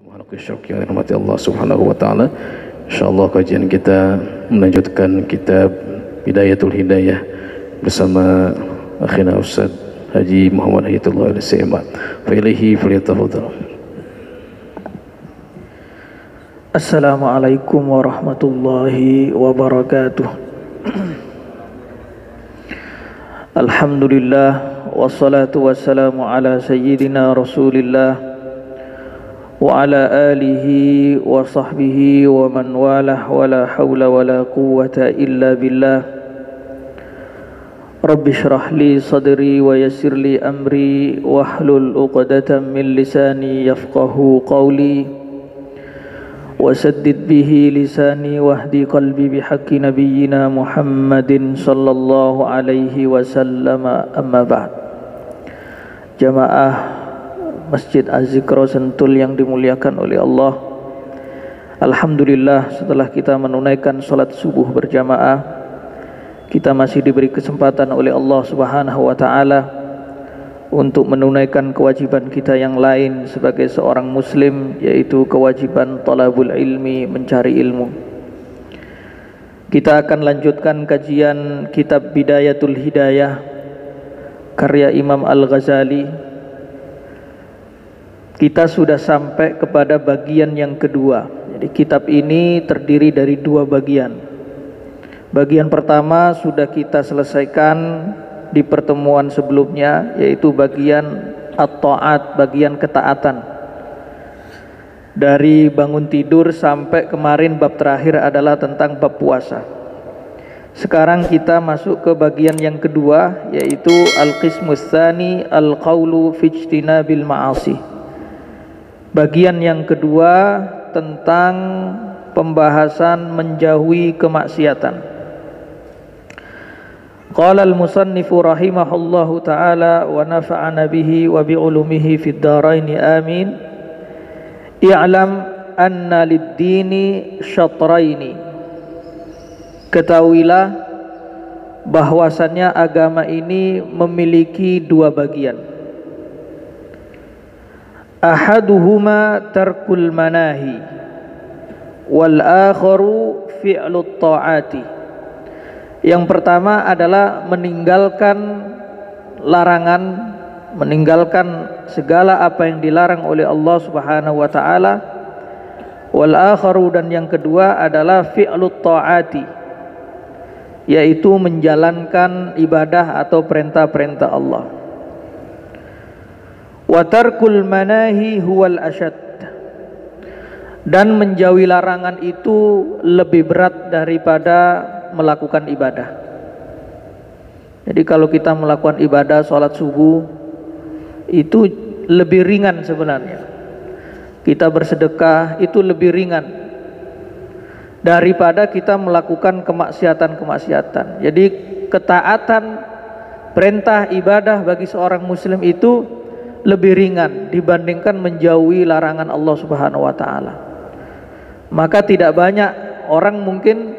Makhluk syurga yang dirahmati Allah Subhanahu wa taala. Insyaallah kajian kita melanjutkan kitab Bidayatul Hidayah bersama akhina Ustaz Haji Muhammad Hidayatullah Al-Saimat. Fa ilaihi falyatafadhal. Assalamualaikum warahmatullahi wabarakatuh. Alhamdulillah wassalatu wassalamu ala sayyidina Rasulillah wa ala alihi wa sahbihi wa man walah wa la hawla wa la quwwata illa billah. Rabbi shrah li sadri wa yassir li amri wahlul 'uqdatam min lisani yafqahu qawli wasaddid bihi lisani wahdi qalbi bihaqqi nabiyyina Muhammadin sallallahu alaihi wasallam. Amma ba'd. Jamaah Masjid Az-Zikra Sentul yang dimuliakan oleh Allah, alhamdulillah setelah kita menunaikan salat subuh berjamaah, kita masih diberi kesempatan oleh Allah Subhanahu wa taala untuk menunaikan kewajiban kita yang lain sebagai seorang muslim, yaitu kewajiban talabul ilmi, mencari ilmu. Kita akan lanjutkan kajian kitab Bidayatul Hidayah karya Imam Al-Ghazali. Kita sudah sampai kepada bagian yang kedua. Jadi kitab ini terdiri dari dua bagian. Bagian pertama sudah kita selesaikan di pertemuan sebelumnya, yaitu bagian at-ta'at, bagian ketaatan. Dari bangun tidur sampai kemarin bab terakhir adalah tentang bab puasa. Sekarang kita masuk ke bagian yang kedua, yaitu al-qismus tsani al-qaulu fi ijtinabil ma'asi. Bagian yang kedua tentang pembahasan menjauhi kemaksiatan. Qala al-musannifu rahimahullahu ta'ala wa nafa'ana bihi wa bi'ulumihi fid dharaini amin. I'lam anna lid-dini syatraini. Ketahuilah bahwasannya agama ini memiliki dua bagian. Ahaduhuma tarkul manahi wal akharu fi'lut ta'ati. Yang pertama adalah meninggalkan larangan, meninggalkan segala apa yang dilarang oleh Allah Subhanahu wa taala. Wal akharu, dan yang kedua adalah fi'lut ta'ati, yaitu menjalankan ibadah atau perintah-perintah Allah. Wa tarkul manahi huwal asyad, dan menjauhi larangan itu lebih berat daripada melakukan ibadah. Jadi kalau kita melakukan ibadah sholat subuh itu lebih ringan sebenarnya. Kita bersedekah itu lebih ringan daripada kita melakukan kemaksiatan-kemaksiatan. Jadi ketaatan perintah ibadah bagi seorang muslim itu lebih ringan dibandingkan menjauhi larangan Allah Subhanahu wa taala. Maka tidak banyak orang mungkin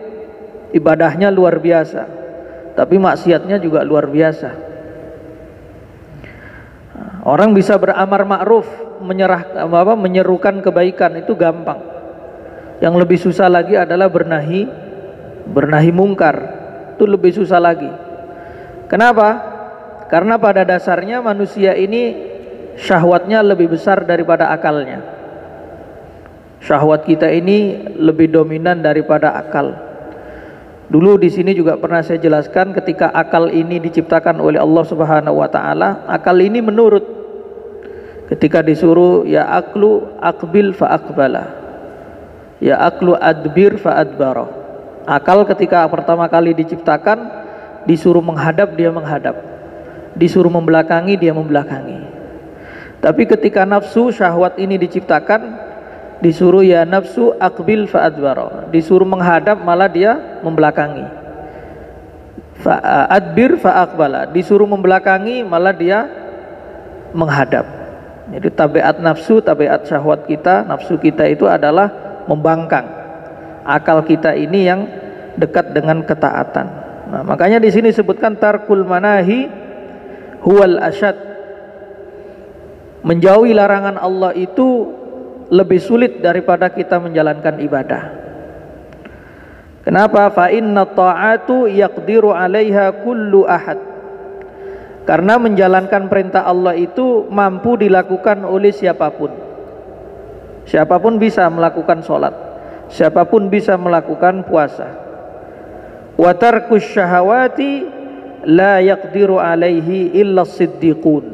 ibadahnya luar biasa, tapi maksiatnya juga luar biasa. Orang bisa beramar ma'ruf, menyerukan kebaikan, itu gampang. Yang lebih susah lagi adalah bernahi mungkar. Itu lebih susah lagi. Kenapa? Karena pada dasarnya manusia ini syahwatnya lebih besar daripada akalnya. Syahwat kita ini lebih dominan daripada akal. Dulu di sini juga pernah saya jelaskan, ketika akal ini diciptakan oleh Allah Subhanahu wa taala, akal ini menurut. Ketika disuruh ya aklu aqbil fa aqbala, ya aklu adbir fa adbara. Akal ketika pertama kali diciptakan disuruh menghadap, dia menghadap. Disuruh membelakangi, dia membelakangi. Tapi ketika nafsu syahwat ini diciptakan, disuruh ya nafsu aqbil fa adbara, disuruh menghadap malah dia membelakangi. Fa adbir fa aqbala, disuruh membelakangi malah dia menghadap. Jadi tabiat nafsu, tabiat syahwat kita, nafsu kita itu adalah membangkang. Akal kita ini yang dekat dengan ketaatan. Nah, makanya di sini disebutkan tarkul manahi huwal asyad. Menjauhi larangan Allah itu lebih sulit daripada kita menjalankan ibadah. Kenapa? Fa inna ta'atu yaqdiru 'alaiha kullu ahad. Karena menjalankan perintah Allah itu mampu dilakukan oleh siapapun. Siapapun bisa melakukan sholat, siapapun bisa melakukan puasa. Wa tarkus syahawati la yaqdiru 'alaihi illa as-siddiqun.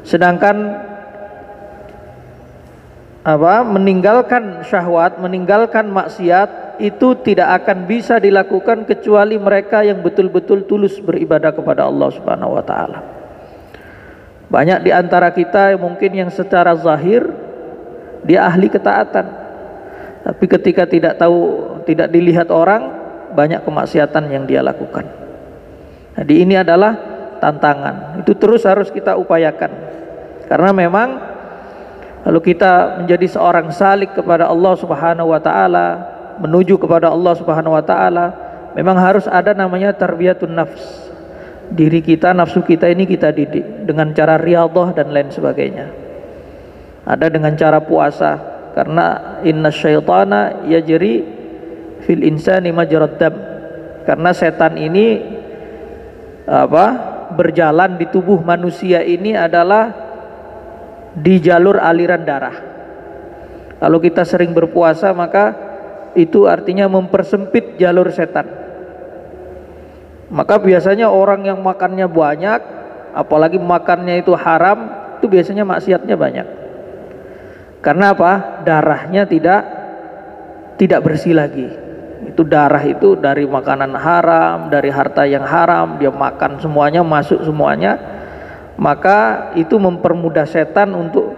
Sedangkan meninggalkan syahwat, meninggalkan maksiat itu tidak akan bisa dilakukan kecuali mereka yang betul-betul tulus beribadah kepada Allah Subhanahu wa taala. Banyak di antara kita mungkin yang secara zahir dia ahli ketaatan, tapi ketika tidak dilihat orang, banyak kemaksiatan yang dia lakukan. Jadi ini adalah tantangan. Itu terus harus kita upayakan. Karena memang kalau kita menjadi seorang salik kepada Allah Subhanahu wa taala, menuju kepada Allah Subhanahu wa taala, memang harus ada namanya tarbiyatun nafs. Diri kita, nafsu kita ini kita didik dengan cara riyadhah dan lain sebagainya. Ada dengan cara puasa, karena innasyaitana yajri fil insani majrad dam. Karena setan ini berjalan di tubuh manusia ini adalah di jalur aliran darah. Kalau kita sering berpuasa, maka itu artinya mempersempit jalur setan. Maka biasanya orang yang makannya banyak, apalagi makannya itu haram, itu biasanya maksiatnya banyak. Karena apa? Darahnya tidak bersih lagi. Itu darah itu dari makanan haram, dari harta yang haram, dia makan semuanya, masuk semuanya. Maka itu mempermudah setan untuk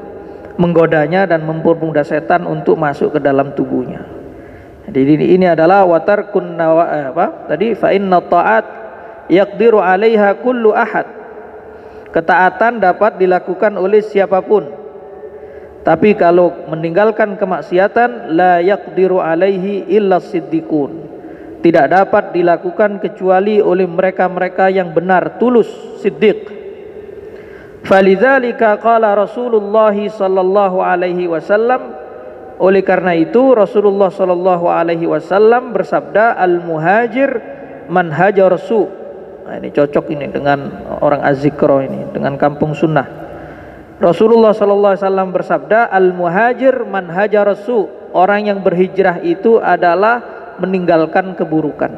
menggodanya dan mempermudah setan untuk masuk ke dalam tubuhnya. Jadi ini adalah watarkun tadi fa inna ta'at yaqdiru 'alaiha kullu ahad. Ketaatan dapat dilakukan oleh siapapun. Tapi kalau meninggalkan kemaksiatan la yaqdiru 'alaihi illa siddiqun. Tidak dapat dilakukan kecuali oleh mereka-mereka yang benar, tulus, siddiq. Falidzalika qala Rasulullah sallallahu alaihi wasallam, oleh karena itu Rasulullah sallallahu alaihi wasallam bersabda, al muhajir man hajar su. Nah, ini cocok ini dengan orang Az-Zikra ini, dengan kampung sunnah. Rasulullah sallallahu alaihi wasallam bersabda, al muhajir man hajar su. Orang yang berhijrah itu adalah meninggalkan keburukan.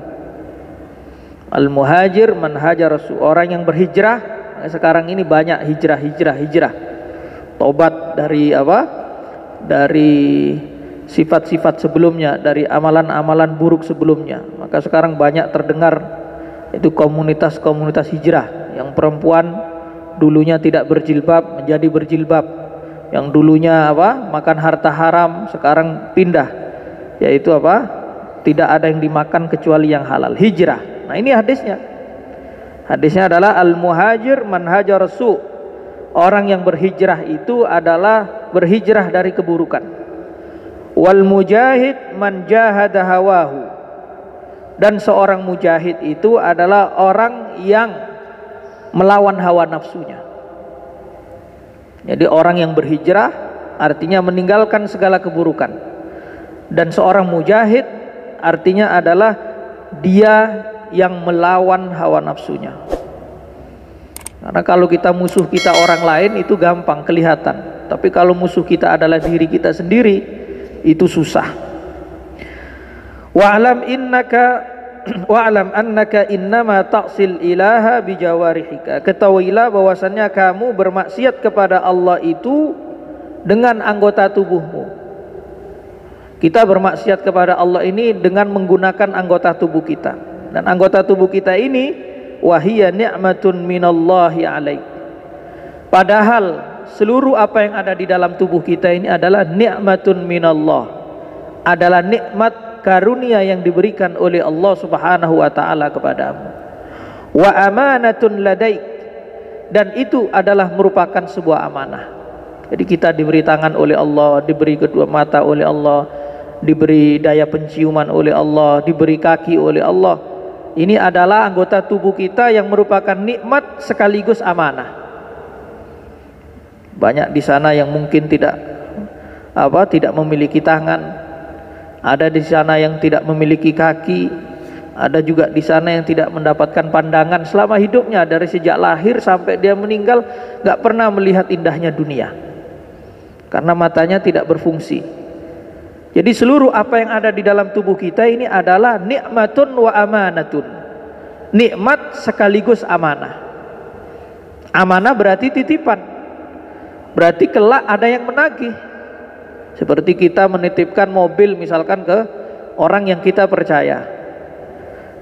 Al muhajir man hajar su. Orang yang berhijrah, sekarang ini banyak hijrah. Tobat dari dari sifat-sifat sebelumnya, dari amalan-amalan buruk sebelumnya. Maka sekarang banyak terdengar itu komunitas-komunitas hijrah, yang perempuan dulunya tidak berjilbab menjadi berjilbab, yang dulunya makan harta haram sekarang pindah, yaitu tidak ada yang dimakan kecuali yang halal, hijrah. Nah, ini hadisnya. Hadisnya adalah al-muhajir man hajar su. Orang yang berhijrah itu adalah berhijrah dari keburukan. Wal mujahid man jahada hawahu. Dan seorang mujahid itu adalah orang yang melawan hawa nafsunya. Jadi orang yang berhijrah artinya meninggalkan segala keburukan. Dan seorang mujahid artinya adalah dia yang melawan hawa nafsunya. Karena kalau kita musuh kita orang lain itu gampang kelihatan, tapi kalau musuh kita adalah diri kita sendiri itu susah. Wa'lam annaka innama ta'sil ilaha bijawarihika. Ketahuilah bahwasannya kamu bermaksiat kepada Allah itu dengan anggota tubuhmu. Kita bermaksiat kepada Allah ini dengan menggunakan anggota tubuh kita. Dan anggota tubuh kita ini wahiyya ni'matun minallahi alaik. Padahal seluruh apa yang ada di dalam tubuh kita ini adalah ni'matun minallah, adalah nikmat karunia yang diberikan oleh Allah Subhanahu wa taala kepadamu. Wa amanatun ladaik, dan itu adalah merupakan sebuah amanah. Jadi kita diberi tangan oleh Allah, diberi kedua mata oleh Allah, diberi daya penciuman oleh Allah, diberi kaki oleh Allah. Ini adalah anggota tubuh kita yang merupakan nikmat sekaligus amanah. Banyak di sana yang mungkin tidak tidak memiliki tangan, ada di sana yang tidak memiliki kaki, ada juga di sana yang tidak mendapatkan pandangan selama hidupnya, dari sejak lahir sampai dia meninggal nggak pernah melihat indahnya dunia karena matanya tidak berfungsi. Jadi seluruh apa yang ada di dalam tubuh kita ini adalah nikmatun wa amanatun. Nikmat sekaligus amanah. Amanah berarti titipan, berarti kelak ada yang menagih. Seperti kita menitipkan mobil misalkan ke orang yang kita percaya,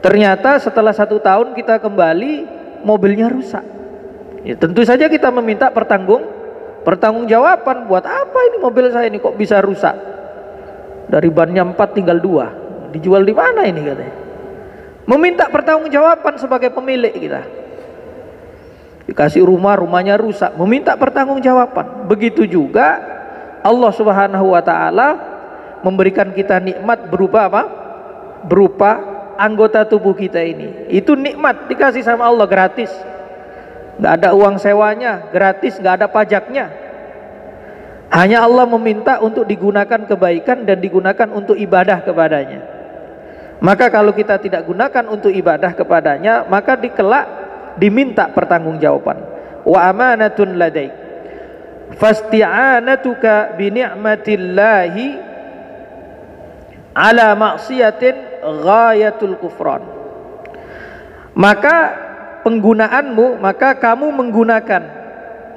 ternyata setelah 1 tahun kita kembali mobilnya rusak, ya tentu saja kita meminta pertanggungjawaban. Buat apa ini mobil saya ini kok bisa rusak? Dari bannya 4 tinggal 2, dijual di mana ini katanya? Meminta pertanggungjawaban sebagai pemilik kita. Dikasih rumah, rumahnya rusak, meminta pertanggungjawaban. Begitu juga Allah Subhanahu wa taala memberikan kita nikmat berupa apa? Berupa anggota tubuh kita ini. Itu nikmat dikasih sama Allah gratis. Nggak ada uang sewanya, gratis, nggak ada pajaknya. Hanya Allah meminta untuk digunakan kebaikan dan digunakan untuk ibadah kepadanya. Maka kalau kita tidak gunakan untuk ibadah kepadanya, maka dikelak diminta pertanggungjawaban. Wa amanatun ladaik fasti'anatuka bi ni'matillahi ala maksiatin ghayatul kufran. Maka penggunaanmu, maka kamu menggunakan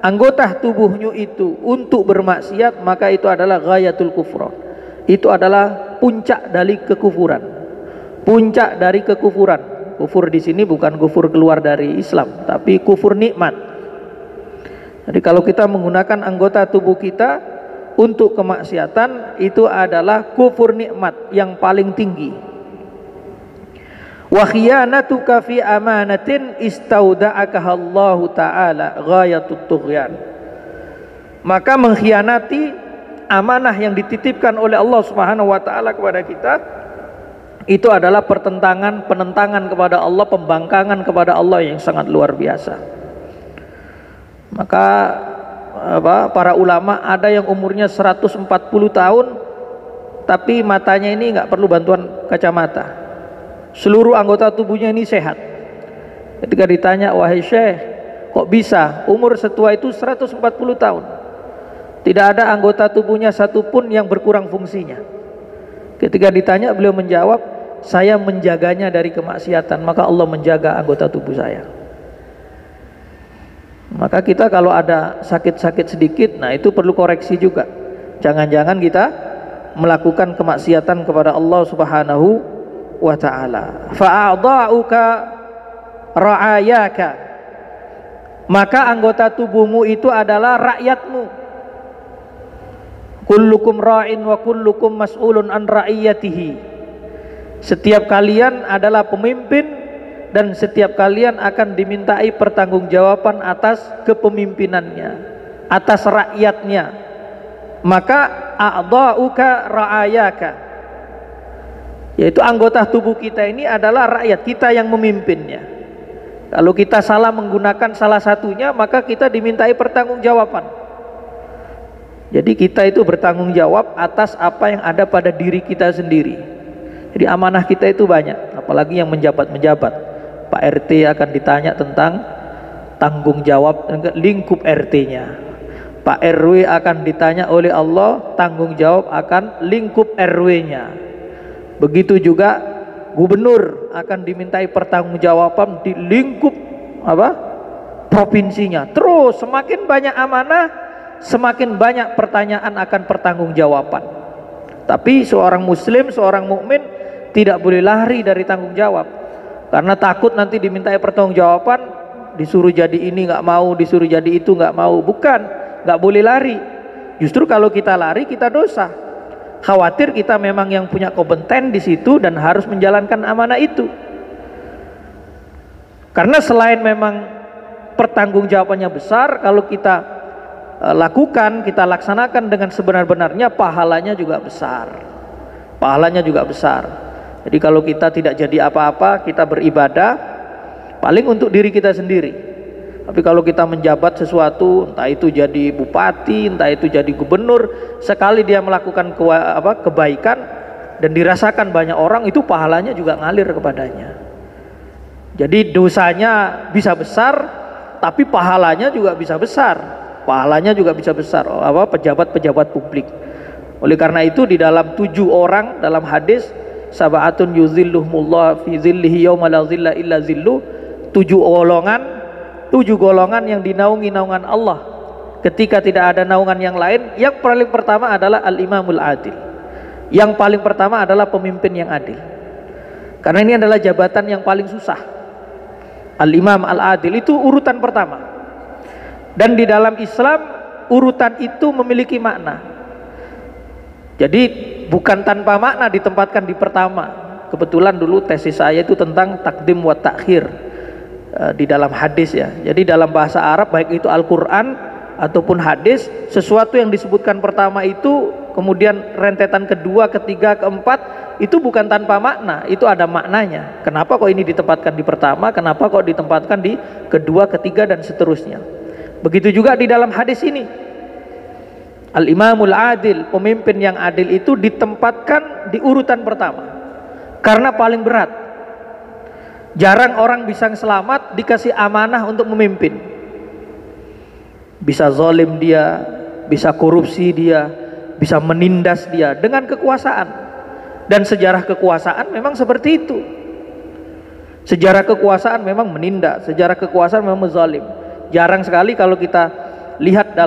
anggota tubuhnya itu untuk bermaksiat, maka itu adalah ghayatul kufran. Itu adalah puncak dari kekufuran. Puncak dari kekufuran. Kufur di sini bukan kufur keluar dari Islam, tapi kufur nikmat. Jadi kalau kita menggunakan anggota tubuh kita untuk kemaksiatan, itu adalah kufur nikmat yang paling tinggi. Wa khiyanatuka fi amanatin istauda'akaha Allah Ta'ala ghayatut tughyan. Maka mengkhianati amanah yang dititipkan oleh Allah Subhanahu wa taala kepada kita, itu adalah penentangan kepada Allah, pembangkangan kepada Allah yang sangat luar biasa. Maka para ulama ada yang umurnya 140 tahun tapi matanya ini nggak perlu bantuan kacamata, seluruh anggota tubuhnya ini sehat. Ketika ditanya, wahai Syekh, kok bisa umur setua itu 140 tahun tidak ada anggota tubuhnya satupun yang berkurang fungsinya? Ketika ditanya, beliau menjawab, saya menjaganya dari kemaksiatan, maka Allah menjaga anggota tubuh saya. Maka kita kalau ada sakit-sakit sedikit, nah itu perlu koreksi juga. Jangan-jangan kita melakukan kemaksiatan kepada Allah Subhanahu wa ta'ala. Fa'a'dha'uka ra'ayaka, maka anggota tubuhmu itu adalah rakyatmu. Kullukum ra'in wa kullukum mas'ulun an ra'iyatihi. Setiap kalian adalah pemimpin dan setiap kalian akan dimintai pertanggungjawaban atas kepemimpinannya, atas rakyatnya. Maka a'dha'uka ra'ayaka, yaitu anggota tubuh kita ini adalah rakyat kita yang memimpinnya. Kalau kita salah menggunakan salah satunya, maka kita dimintai pertanggungjawaban. Jadi kita itu bertanggung jawab atas apa yang ada pada diri kita sendiri. Jadi amanah kita itu banyak, apalagi yang menjabat-menjabat. Pak RT akan ditanya tentang tanggung jawab lingkup RT-nya. Pak RW akan ditanya oleh Allah tanggung jawab akan lingkup RW-nya. Begitu juga gubernur akan dimintai pertanggungjawaban di lingkup provinsinya. Terus semakin banyak amanah, semakin banyak pertanyaan akan pertanggungjawaban. Tapi seorang muslim, seorang mukmin tidak boleh lari dari tanggung jawab, karena takut nanti dimintai pertanggungjawaban, disuruh jadi ini nggak mau, disuruh jadi itu nggak mau. Bukan, nggak boleh lari. Justru kalau kita lari kita dosa. Khawatir kita memang yang punya kompeten di situ dan harus menjalankan amanah itu. Karena selain memang pertanggungjawabannya besar, kalau kita lakukan, kita laksanakan dengan sebenar-benarnya, pahalanya juga besar. Pahalanya juga besar. Jadi kalau kita tidak jadi apa-apa, kita beribadah paling untuk diri kita sendiri. Tapi kalau kita menjabat sesuatu, entah itu jadi bupati, entah itu jadi gubernur, sekali dia melakukan kebaikan dan dirasakan banyak orang, itu pahalanya juga ngalir kepadanya. Jadi dosanya bisa besar, tapi pahalanya juga bisa besar. Pahalanya juga bisa besar. Pejabat-pejabat publik. Oleh karena itu di dalam 7 orang dalam hadis, sab'atun yuzilluhumullah fi zillihi yauma la zilla illa zillu, 7 golongan yang dinaungi naungan Allah ketika tidak ada naungan yang lain. Yang paling pertama adalah al-imamul adil. Yang paling pertama adalah pemimpin yang adil. Karena ini adalah jabatan yang paling susah. Al-imam al-adil itu urutan pertama. Dan di dalam Islam urutan itu memiliki makna. Jadi bukan tanpa makna ditempatkan di pertama. Kebetulan dulu tesis saya itu tentang takdim wa takhir di dalam hadis ya. Jadi dalam bahasa Arab, baik itu Al-Quran ataupun hadis, sesuatu yang disebutkan pertama itu kemudian rentetan kedua, ketiga, keempat, itu bukan tanpa makna, itu ada maknanya. Kenapa kok ini ditempatkan di pertama, kenapa kok ditempatkan di kedua, ketiga, dan seterusnya. Begitu juga di dalam hadis ini, Al-Imamul Adil, pemimpin yang adil itu ditempatkan di urutan pertama karena paling berat. Jarang orang bisa selamat dikasih amanah untuk memimpin. Bisa zalim dia, bisa korupsi dia, bisa menindas dia dengan kekuasaan. Dan sejarah kekuasaan memang seperti itu. Sejarah kekuasaan memang menindas, sejarah kekuasaan memang zalim. Jarang sekali kalau kita lihat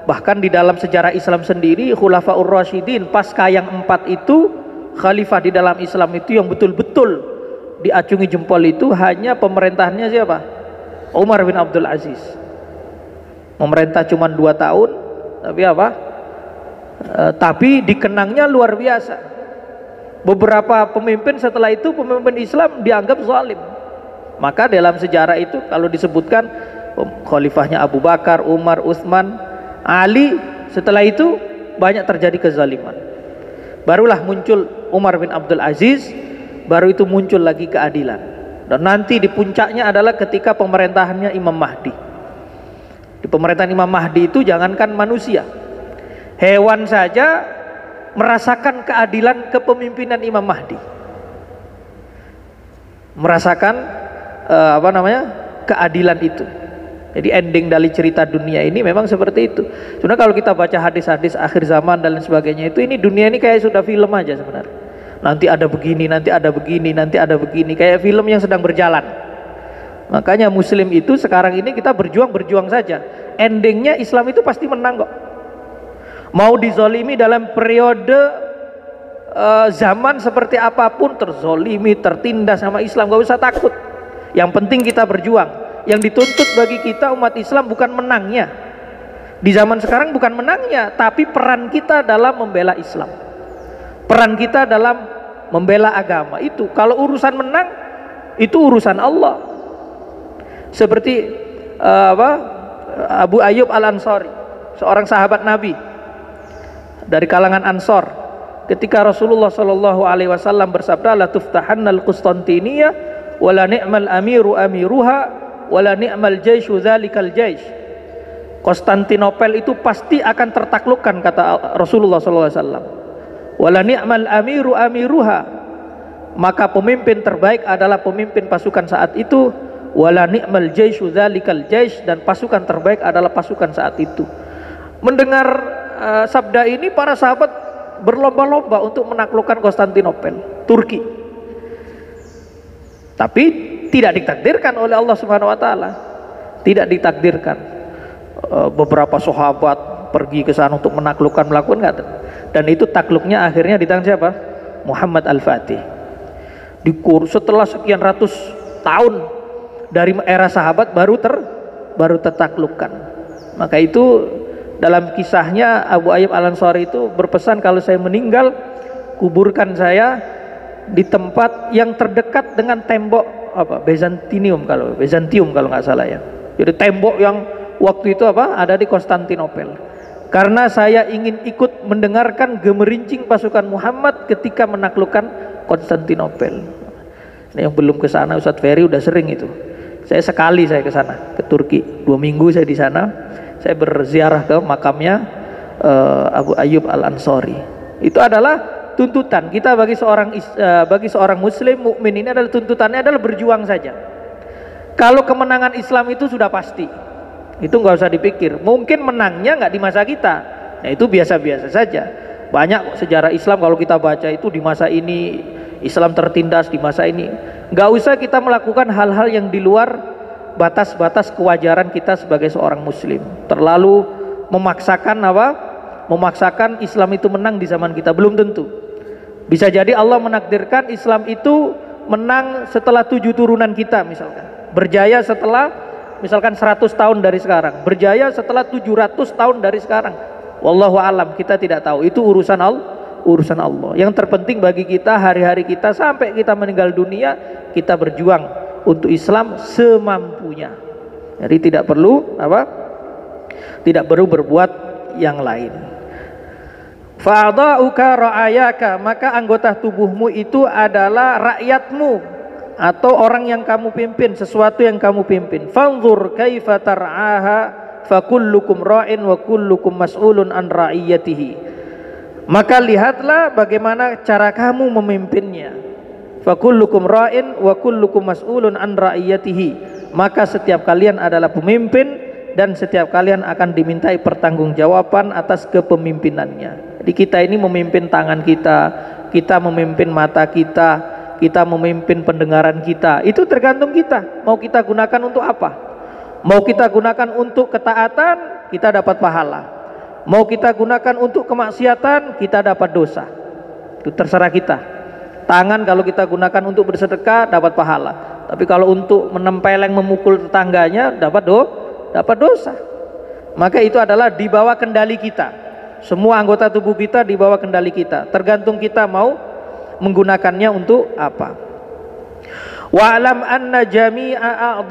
bahkan di dalam sejarah Islam sendiri, Khulafaur Rasyidin pasca yang 4 itu, khalifah di dalam Islam itu yang betul-betul diacungi jempol itu hanya pemerintahannya siapa? Umar bin Abdul Aziz. Memerintah cuma 2 tahun, tapi dikenangnya luar biasa. Beberapa pemimpin setelah itu, pemimpin Islam dianggap zalim. Maka dalam sejarah itu kalau disebutkan khalifahnya Abu Bakar, Umar, Utsman, Ali, setelah itu banyak terjadi kezaliman. Barulah muncul Umar bin Abdul Aziz, baru itu muncul lagi keadilan. Dan nanti di puncaknya adalah ketika pemerintahannya Imam Mahdi. Di pemerintahan Imam Mahdi itu jangankan manusia, hewan saja merasakan keadilan kepemimpinan Imam Mahdi. Merasakan keadilan itu. Jadi ending dari cerita dunia ini memang seperti itu. Sebenarnya kalau kita baca hadis-hadis akhir zaman dan lain sebagainya, itu ini dunia ini kayak sudah film aja sebenarnya. Nanti ada begini, nanti ada begini, nanti ada begini, kayak film yang sedang berjalan. Makanya Muslim itu sekarang ini kita berjuang saja. Endingnya Islam itu pasti menang kok. Mau dizolimi dalam periode zaman seperti apapun, terzolimi, tertindas sama Islam, gak usah takut. Yang penting kita berjuang. Yang dituntut bagi kita umat Islam bukan menangnya. Di zaman sekarang bukan menangnya, tapi peran kita dalam membela Islam. Peran kita dalam membela agama itu. Kalau urusan menang, itu urusan Allah. Seperti Abu Ayyub Al-Ansari, seorang sahabat Nabi dari kalangan Ansor. Ketika Rasulullah SAW bersabda, la tuftahannal Qustantiniyah wala ni'mal amiru amiruha wala ni'mal jaishu dzalikal jais. Konstantinopel itu pasti akan tertaklukkan, kata Rasulullah SAW. Wala ni'mal amiru amiruha, maka pemimpin terbaik adalah pemimpin pasukan saat itu. Wala ni'mal jaishu dzalikal jais, dan pasukan terbaik adalah pasukan saat itu. Mendengar sabda ini, para sahabat berlomba-lomba untuk menaklukkan Konstantinopel, Turki. Tapi tidak ditakdirkan oleh Allah Subhanahu wa taala. Tidak ditakdirkan. Beberapa sahabat pergi ke sana untuk melakukan enggak. Dan itu takluknya akhirnya di tangan siapa? Muhammad Al-Fatih. Setelah sekian ratus tahun dari era sahabat baru tertaklukkan. Maka itu dalam kisahnya Abu Ayyub Al-Ansari itu berpesan, kalau saya meninggal, kuburkan saya di tempat yang terdekat dengan tembok Bizantium kalau nggak salah ya. Jadi tembok yang waktu itu ada di Konstantinopel. Karena saya ingin ikut mendengarkan gemerincing pasukan Muhammad ketika menaklukkan Konstantinopel. Nah, yang belum ke sana, Ustadz Ferry udah sering itu. Saya ke sana ke Turki. 2 minggu saya di sana. Saya berziarah ke makamnya Abu Ayyub Al-Ansari. Itu adalah tuntutan kita bagi seorang muslim mukmin, ini adalah tuntutannya adalah berjuang saja. Kalau kemenangan Islam itu sudah pasti, itu nggak usah dipikir. Mungkin menangnya nggak di masa kita, nah itu biasa-biasa saja. Banyak sejarah Islam kalau kita baca itu di masa ini Islam tertindas, di masa ini. Nggak usah kita melakukan hal-hal yang di luar batas-batas kewajaran kita sebagai seorang muslim. Terlalu memaksakan memaksakan Islam itu menang di zaman kita, belum tentu. Bisa jadi Allah menakdirkan Islam itu menang setelah 7 turunan kita, misalkan berjaya setelah misalkan 100 tahun dari sekarang, berjaya setelah 700 tahun dari sekarang. Wallahu alam, kita tidak tahu, itu urusan Allah. Yang terpenting bagi kita hari-hari kita sampai kita meninggal dunia, kita berjuang untuk Islam semampunya. Jadi tidak perlu berbuat yang lain. Fa'adha'uka ra'ayaka, maka anggota tubuhmu itu adalah rakyatmu atau orang yang kamu pimpin, sesuatu yang kamu pimpin. Fanzur kaifa tar'aha fakullukum ra'in wa kullukum mas'ulun an ra'iyatihi. Maka lihatlah bagaimana cara kamu memimpinnya. Fakullukum ra'in wa kullukum mas'ulun an ra'iyatihi. Maka setiap kalian adalah pemimpin dan setiap kalian akan dimintai pertanggungjawaban atas kepemimpinannya. Jadi kita ini memimpin tangan kita, kita memimpin mata kita, kita memimpin pendengaran kita. Itu tergantung kita. Mau kita gunakan untuk apa? Mau kita gunakan untuk ketaatan, kita dapat pahala. Mau kita gunakan untuk kemaksiatan, kita dapat dosa. Itu terserah kita. Tangan kalau kita gunakan untuk bersedekah, dapat pahala. Tapi kalau untuk menempeleng memukul tetangganya, dapat dosa. Maka itu adalah di bawah kendali kita. Semua anggota tubuh kita di bawah kendali kita. Tergantung kita mau menggunakannya untuk apa. Wa'lam anna jami'a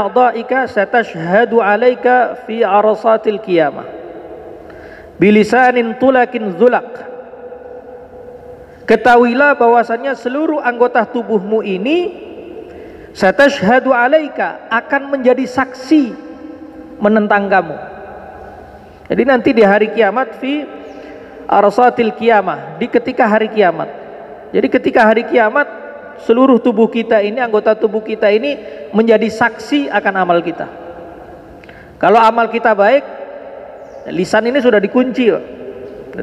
a'dha'ika satashhadu 'alaika fi arasatil qiyamah bilisanin tulakin zulak. Ketahuilah bahwasannya seluruh anggota tubuhmu ini satashhadu 'alaika akan menjadi saksi menentang kamu. Jadi nanti di hari kiamat fi arasatil qiyamah, di ketika hari kiamat. Jadi ketika hari kiamat seluruh tubuh kita ini, anggota tubuh kita ini menjadi saksi akan amal kita. Kalau amal kita baik, lisan ini sudah dikunci.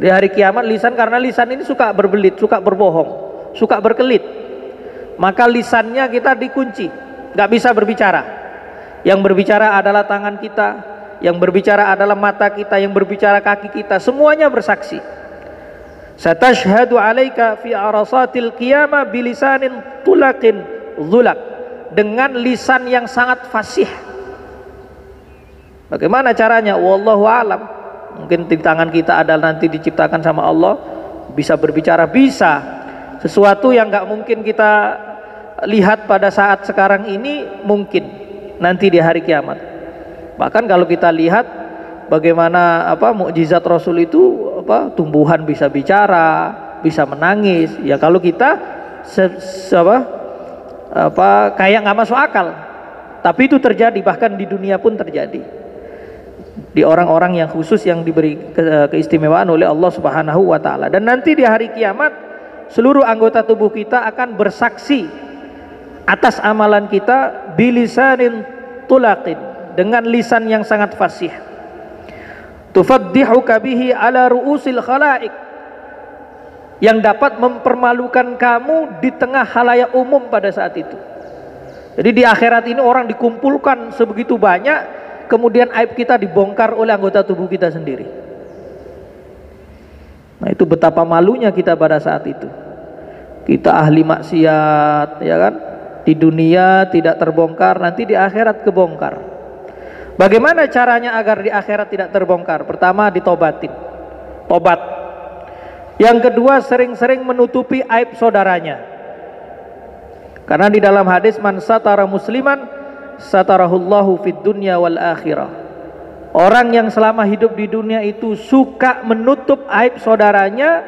Di hari kiamat lisan, karena lisan ini suka berbelit, suka berbohong, suka berkelit. Maka lisannya kita dikunci, nggak bisa berbicara. Yang berbicara adalah tangan kita, yang berbicara adalah mata kita, yang berbicara kaki kita, semuanya bersaksi. Satashhadu 'alaika fi arasatil qiyamah bilisanin tulaqin zulak, dengan lisan yang sangat fasih. Bagaimana caranya? Wallahu alam. Mungkin di tangan kita adalah nanti diciptakan sama Allah, bisa berbicara, bisa. Sesuatu yang nggak mungkin kita lihat pada saat sekarang ini, mungkin nanti di hari kiamat. Bahkan kalau kita lihat bagaimana mukjizat Rasul itu, tumbuhan bisa bicara, bisa menangis. Ya kalau kita kayak nggak masuk akal, tapi itu terjadi, bahkan di dunia pun terjadi. Di orang-orang yang khusus yang diberi keistimewaan oleh Allah Subhanahu wa taala. Dan nanti di hari kiamat seluruh anggota tubuh kita akan bersaksi atas amalan kita bilisanin tulaqin, dengan lisan yang sangat fasih. Tufaddihuka bihi ala ru'usil khalaik, yang dapat mempermalukan kamu di tengah khalayak umum pada saat itu. Jadi di akhirat ini orang dikumpulkan sebegitu banyak, kemudian aib kita dibongkar oleh anggota tubuh kita sendiri. Nah itu betapa malunya kita pada saat itu. Kita ahli maksiat, ya kan? Di dunia tidak terbongkar, nanti di akhirat kebongkar. Bagaimana caranya agar di akhirat tidak terbongkar? Pertama, ditobatin, tobat. Yang kedua, sering-sering menutupi aib saudaranya. Karena di dalam hadis, man satara musliman satarahullahu fid dunya wal akhirah. Orang yang selama hidup di dunia itu suka menutup aib saudaranya,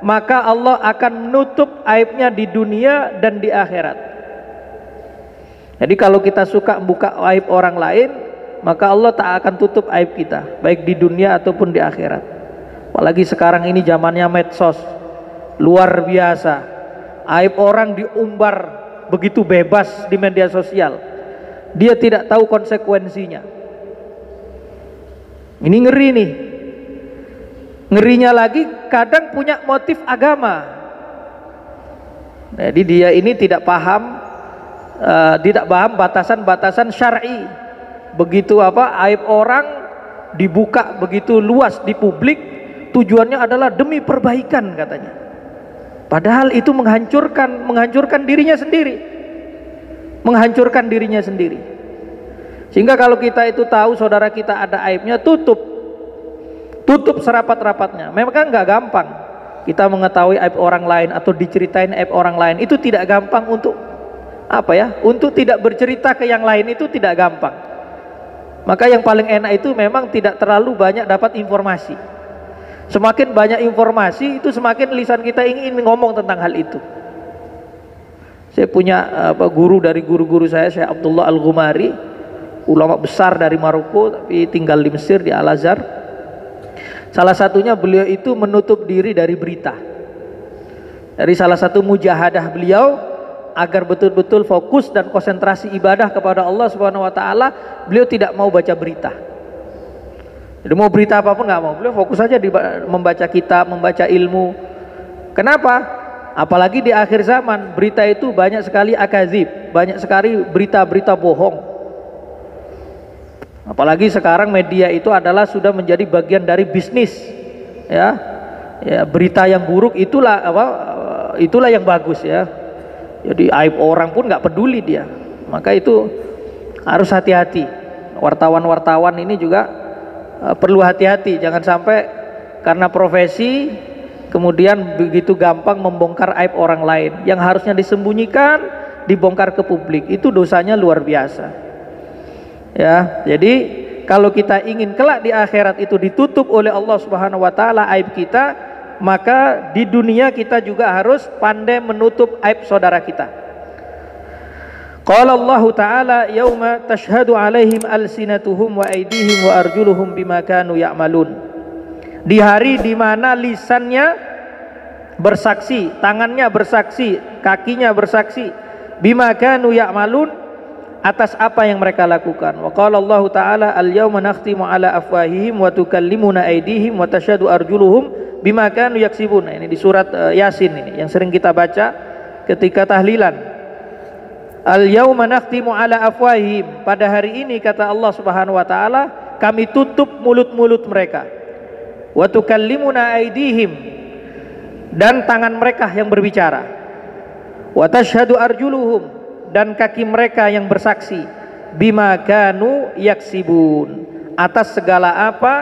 maka Allah akan menutup aibnya di dunia dan di akhirat. Jadi kalau kita suka membuka aib orang lain, maka Allah tak akan tutup aib kita, baik di dunia ataupun di akhirat. Apalagi sekarang ini zamannya medsos, luar biasa. Aib orang diumbar begitu bebas di media sosial. Dia tidak tahu konsekuensinya. Ini ngeri nih. Ngerinya lagi kadang punya motif agama. Jadi dia ini tidak paham batasan-batasan syar'i. Begitu aib orang dibuka begitu luas di publik, tujuannya adalah demi perbaikan katanya. Padahal itu menghancurkan dirinya sendiri. Menghancurkan dirinya sendiri. Sehingga kalau kita itu tahu saudara kita ada aibnya, tutup serapat-rapatnya. Memang kan nggak gampang kita mengetahui aib orang lain atau diceritain aib orang lain. Itu tidak gampang untuk untuk tidak bercerita ke yang lain, itu tidak gampang. Maka yang paling enak itu memang tidak terlalu banyak dapat informasi. Semakin banyak informasi itu semakin lisan kita ingin ngomong tentang hal itu. Saya punya guru dari guru-guru saya, Syekh Abdullah Al-Ghumari, ulama besar dari Maroko tapi tinggal di Mesir di Al-Azhar. Salah satunya beliau itu menutup diri dari berita. Dari salah satu mujahadah beliau agar betul-betul fokus dan konsentrasi ibadah kepada Allah Subhanahu wa taala, beliau tidak mau baca berita. Jadi mau berita apapun nggak mau, beliau fokus saja di membaca kitab, membaca ilmu. Kenapa? Apalagi di akhir zaman berita itu banyak sekali akazib, banyak sekali berita-berita bohong. Apalagi sekarang media itu adalah sudah menjadi bagian dari bisnis, ya berita yang buruk itulah yang bagus ya. Jadi aib orang pun nggak peduli dia. Maka itu harus hati-hati. Wartawan-wartawan ini juga perlu hati-hati. Jangan sampai karena profesi kemudian begitu gampang membongkar aib orang lain. Yang harusnya disembunyikan dibongkar ke publik. Itu dosanya luar biasa. Ya, jadi kalau kita ingin kelak di akhirat itu ditutup oleh Allah Subhanahu wa taala aib kita, maka di dunia kita juga harus pandai menutup aib saudara kita. Qala Allah Ta'ala yauma tashhadu alaihim alsinatuhum wa aydihim wa arjuluhum bima kanu ya'malun. Di hari di mana lisannya bersaksi, tangannya bersaksi, kakinya bersaksi, bima kanu ya'malun, atas apa yang mereka lakukan. Wa qala Allah Ta'ala al-yauma nakhtimu ala afwahihim wa tukallimuna aydihim wa tashhadu arjuluhum bima kanu yaksibun. Ini di surat Yasin ini yang sering kita baca ketika tahlilan. Al-yauma nakhtimu ala afwahihim, pada hari ini kata Allah Subhanahu wa taala kami tutup mulut-mulut mereka. Wa tukallimuna aydihim, dan tangan mereka yang berbicara. Wa tashhadu arjuluhum, dan kaki mereka yang bersaksi. Bima kanu yaksibun, atas segala apa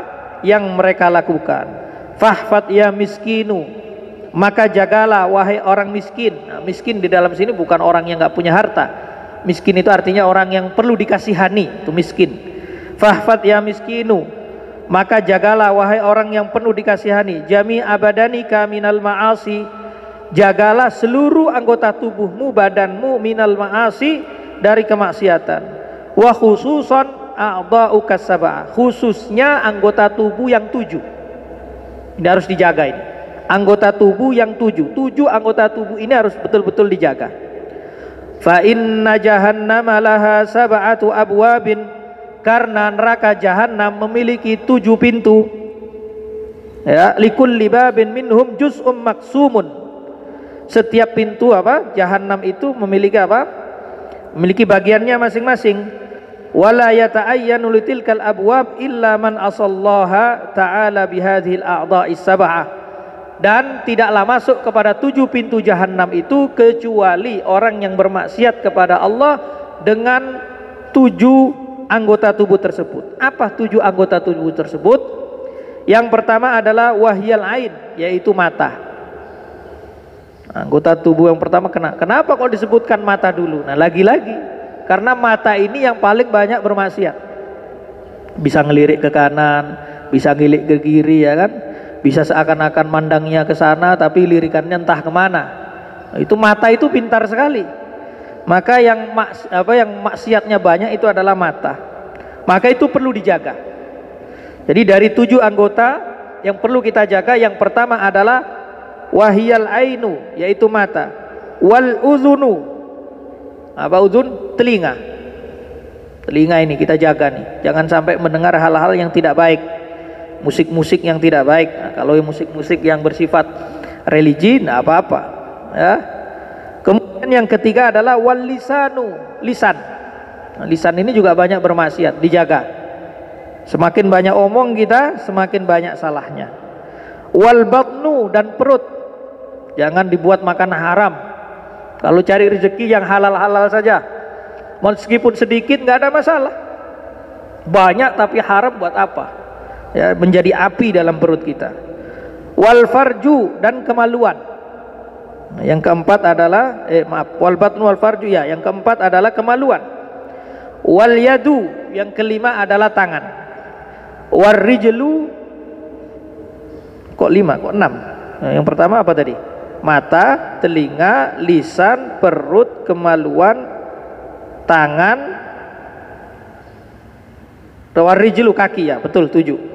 yang mereka lakukan. Fahfat ya miskinu, maka jagalah wahai orang miskin. Nah, miskin di dalam sini bukan orang yang nggak punya harta. Miskin itu artinya orang yang perlu dikasihani, itu miskin. Fahfat ya miskinu, maka jagalah wahai orang yang penuh dikasihani. Jami abadanika minal ma'asi, jagalah seluruh anggota tubuhmu, badanmu, minal ma'asi, dari kemaksiatan. Wa khususan a'dha'uka sab'ah, khususnya anggota tubuh yang 7. Ini harus dijaga ini. Anggota tubuh yang 7 anggota tubuh ini harus betul-betul dijaga. Fa inna jahannama laha sab'atu abwabin, karena neraka jahanam memiliki 7 pintu. Ya, likulli babin minhum juz'um maksumun. Setiap pintu jahanam itu memiliki memiliki bagiannya masing-masing. Wala yata'ayyanu litilkal abwab illa man asallaha ta'ala bihadhil a'dha'is sab'ah, dan tidaklah masuk kepada 7 pintu jahanam itu kecuali orang yang bermaksiat kepada Allah dengan 7 anggota tubuh tersebut. Apa 7 anggota tubuh tersebut? Yang pertama adalah wahyal ain, yaitu mata. Anggota tubuh yang pertama kenapa kok disebutkan mata dulu? Nah, lagi-lagi karena mata ini yang paling banyak bermaksiat. Bisa ngelirik ke kanan, bisa ngilik ke kiri, ya kan? Bisa seakan-akan mandangnya ke sana tapi lirikannya entah kemana. Itu mata itu pintar sekali. Maka yang maksiatnya banyak itu adalah mata. Maka itu perlu dijaga. Jadi dari 7 anggota yang perlu kita jaga, yang pertama adalah wahiyal ainu, yaitu mata. Wal uzunu. Apa uzun? Telinga. Telinga ini kita jaga nih. Jangan sampai mendengar hal-hal yang tidak baik. Musik-musik yang tidak baik. Nah, kalau musik-musik yang bersifat religi, nah apa-apa. Ya. Kemudian yang ketiga adalah wal lisanu, lisan. Nah, lisan ini juga banyak bermaksiat, dijaga. Semakin banyak omong kita, semakin banyak salahnya. Wal batnu, dan perut. Jangan dibuat makan haram. Kalau cari rezeki yang halal-halal saja. Meskipun sedikit nggak ada masalah. Banyak tapi haram buat apa? Ya, menjadi api dalam perut kita. Wal farju, dan kemaluan. Yang keempat adalah wal batnu wal farju, ya. Yang keempat adalah kemaluan. Wal yadu, yang kelima adalah tangan. War rijlu, kok 5, kok 6? Nah, yang pertama apa tadi? Mata, telinga, lisan, perut, kemaluan, tangan, war rijlu, kaki, ya betul, 7.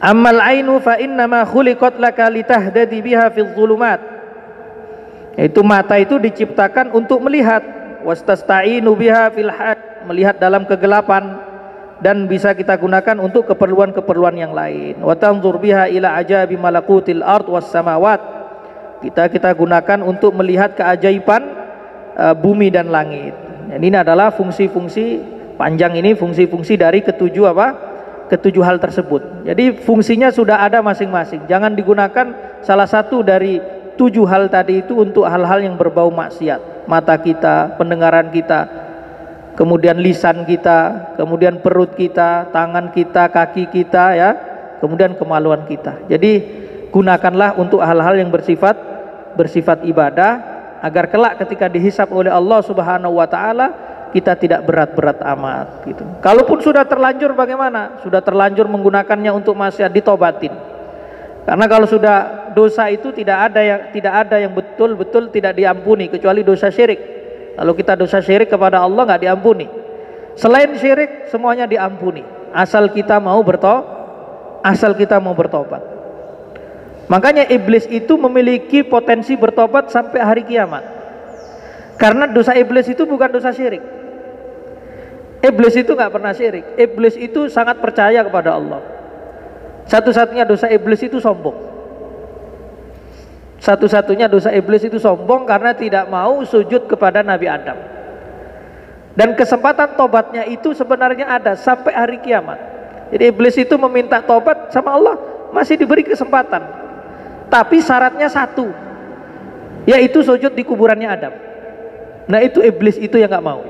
Amal ainu fa innama khuliqat laka litahdadi biha fil zulumat. Yaitu mata itu diciptakan untuk melihat, wastasta'inu biha fil had, melihat dalam kegelapan, dan bisa kita gunakan untuk keperluan-keperluan yang lain. Wa tanzur biha ila ajabi malakutil ard was samawat. Kita gunakan untuk melihat keajaiban bumi dan langit. Ini adalah fungsi-fungsi panjang ini, fungsi-fungsi dari ketujuh hal tersebut. Jadi fungsinya sudah ada masing-masing. Jangan digunakan salah satu dari 7 hal tadi itu untuk hal-hal yang berbau maksiat. Mata kita, pendengaran kita, kemudian lisan kita, kemudian perut kita, tangan kita, kaki kita, ya, kemudian kemaluan kita. Jadi gunakanlah untuk hal-hal yang bersifat ibadah, agar kelak ketika dihisab oleh Allah Subhanahu wa taala kita tidak berat-berat amat gitu. Kalaupun sudah terlanjur bagaimana? Sudah terlanjur menggunakannya untuk maksiat, ditobatin. Karena kalau sudah dosa itu tidak ada yang betul-betul tidak diampuni kecuali dosa syirik. Kalau kita dosa syirik kepada Allah nggak diampuni. Selain syirik semuanya diampuni. Asal kita mau bertobat. Makanya iblis itu memiliki potensi bertobat sampai hari kiamat. Karena dosa iblis itu bukan dosa syirik. Iblis itu nggak pernah syirik. Iblis itu sangat percaya kepada Allah. Satu-satunya dosa iblis itu sombong. Satu-satunya dosa iblis itu sombong karena tidak mau sujud kepada Nabi Adam. Dan kesempatan tobatnya itu sebenarnya ada sampai hari kiamat. Jadi iblis itu meminta tobat sama Allah, masih diberi kesempatan. Tapi syaratnya satu, yaitu sujud di kuburannya Adam. Nah itu iblis itu yang nggak mau.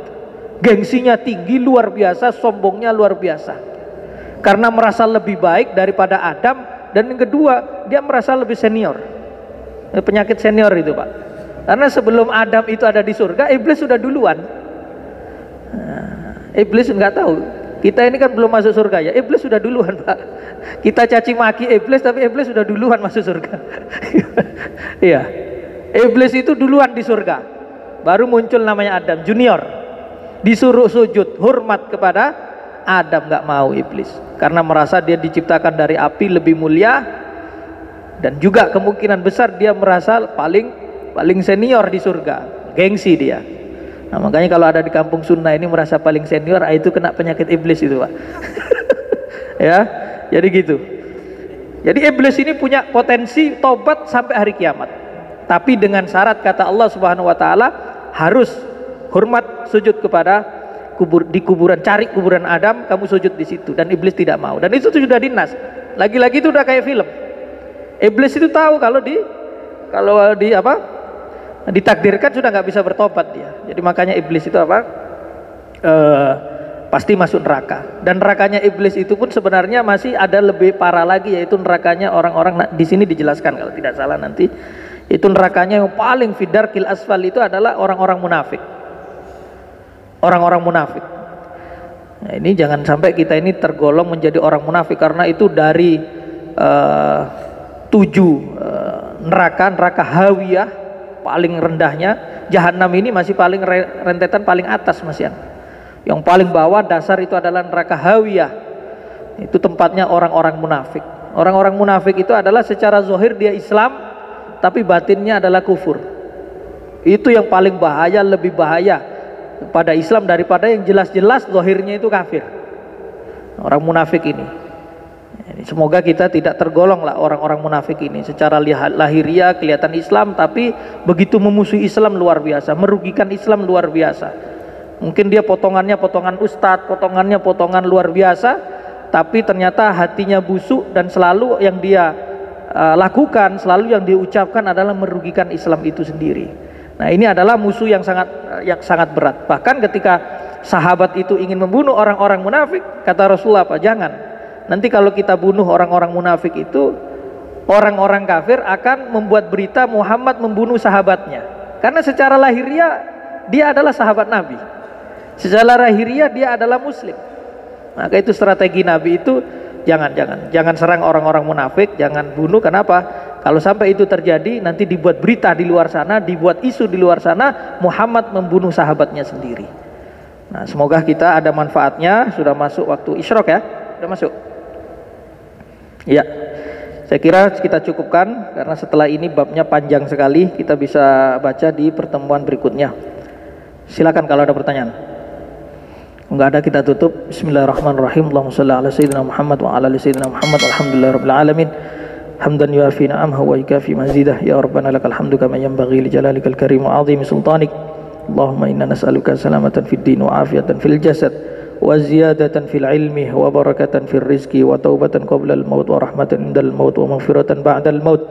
Gengsinya tinggi luar biasa, sombongnya luar biasa. Karena merasa lebih baik daripada Adam, dan yang kedua dia merasa lebih senior. Penyakit senior itu Pak. Karena sebelum Adam itu ada di surga, iblis sudah duluan. Nah, iblis nggak tahu. Kita ini kan belum masuk surga ya. Iblis sudah duluan Pak. Kita caci maki iblis, tapi iblis sudah duluan masuk surga. Iya. Iblis itu duluan di surga. Baru muncul namanya Adam junior. Disuruh sujud hormat kepada Adam, nggak mau iblis. Karena merasa dia diciptakan dari api lebih mulia, dan juga kemungkinan besar dia merasa paling senior di surga. Gengsi dia. Nah makanya kalau ada di kampung sunnah ini merasa paling senior, itu kena penyakit iblis itu Pak. Ya, jadi gitu. Jadi iblis ini punya potensi tobat sampai hari kiamat. Tapi dengan syarat kata Allah Subhanahu wa taala harus hormat sujud kepada di kuburan, cari kuburan Adam, kamu sujud di situ, dan iblis tidak mau. Dan itu sudah dinas. Lagi-lagi itu udah kayak film. Iblis itu tahu kalau ditakdirkan sudah nggak bisa bertobat dia. Jadi makanya iblis itu pasti masuk neraka. Dan nerakanya iblis itu pun sebenarnya masih ada lebih parah lagi, yaitu nerakanya orang-orang di sini dijelaskan kalau tidak salah nanti. Itu nerakanya yang paling fidarkil asfal itu adalah orang-orang munafik. Orang-orang munafik. Nah, ini jangan sampai kita ini tergolong menjadi orang munafik, karena itu dari 7 neraka hawiyah paling rendahnya Jahanam ini masih paling rentetan paling atas Mas Yan. Yang paling bawah dasar itu adalah neraka Hawiyah. Itu tempatnya orang-orang munafik. Orang-orang munafik itu adalah secara zahir dia Islam, tapi batinnya adalah kufur. Itu yang paling bahaya, lebih bahaya pada Islam daripada yang jelas-jelas zahirnya itu kafir. Orang munafik ini. Semoga kita tidak tergolong lah orang-orang munafik ini. Secara lahiriah kelihatan Islam, tapi begitu memusuhi Islam luar biasa, merugikan Islam luar biasa. Mungkin dia potongannya potongan ustadz, potongannya potongan luar biasa, tapi ternyata hatinya busuk dan selalu yang dia lakukan, selalu yang dia ucapkan adalah merugikan Islam itu sendiri. Nah, ini adalah musuh yang sangat berat. Bahkan ketika sahabat itu ingin membunuh orang-orang munafik, kata Rasulullah apa? Jangan. Nanti kalau kita bunuh orang-orang munafik itu, orang-orang kafir akan membuat berita Muhammad membunuh sahabatnya. Karena secara lahiriah dia adalah sahabat Nabi. Secara lahiriah dia adalah muslim. Maka itu strategi Nabi itu, jangan serang orang-orang munafik, jangan bunuh. Kenapa? Kalau sampai itu terjadi, nanti dibuat berita di luar sana, dibuat isu di luar sana, Muhammad membunuh sahabatnya sendiri. Nah, semoga kita ada manfaatnya. Sudah masuk waktu isyraq ya? Sudah masuk? Ya, saya kira kita cukupkan karena setelah ini babnya panjang sekali. Kita bisa baca di pertemuan berikutnya. Silakan kalau ada pertanyaan. Enggak ada, kita tutup. Bismillahirrahmanirrahim. Allahumma shalli ala sayyidina Muhammad wa ala ali sayyidina Muhammad. Alhamdulillahirabbil alamin. Hamdan yuafi na'amha wa yukafi mazidah. Ya Rabbana lakal hamdu kama yanbaghi li jalalikal karim wa 'azimi sultanik. Allahumma inna nas'aluka salamatan fid din wa afiyatan fil jasad wa ziyadatan fil ilmi wa barakatan fil rizqi wa taubatan qabla al maut wa rahmatan indal maut wa maghfiratan ba'dal maut.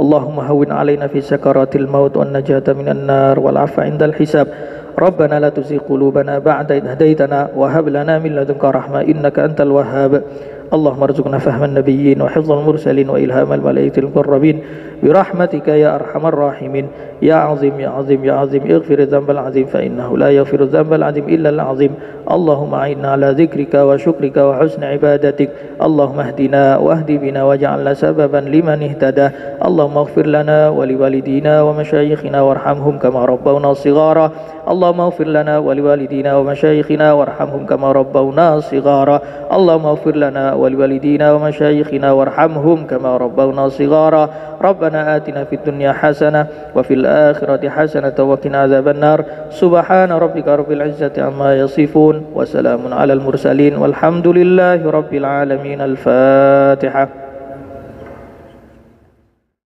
Allahumma hawwin 'alaina fi sakaratil maut wan najata minan nar wal 'afwa indal hisab. Rabbana la tuzigh qulubana ba'da idh hadaytana wa hab lana min ladunka rahmah innaka antal wahhab. Allahumma arzuqna fahman nabiyyin wa hifdzal mursalin wa ilhamal malaikatil muqarrabin bi rahmatika ya arhamar rahimin. Ya azim ya azim ya azim, ighfir dzambal azim fa innahu la yaghfiru dzambal azim illa al azim. Allahumma a'inna ala dzikrika wa syukrika wa husni ibadatik. Allahumma hdina wa hdi bina waj'alna sababan liman ihtada. Allahumma ighfir lana wa liwalidina wa masyayikhina warhamhum kama rabbawna shighara. Allahumma ighfir lana wa liwalidina wa masyayikhina warhamhum kama rabbawna shighara. Allahumma ighfir lana wa liwalidina wa masyayikhina warhamhum kama rabbawna shighara. Rabbana atina fid dunya hasanah wa fil akhirati hasanah wa qina adzabannar. Subhana rabbika rabbil izzati amma yasifun wa salamun alal mursalin walhamdulillahi rabbil alamin. Al-Fatihah.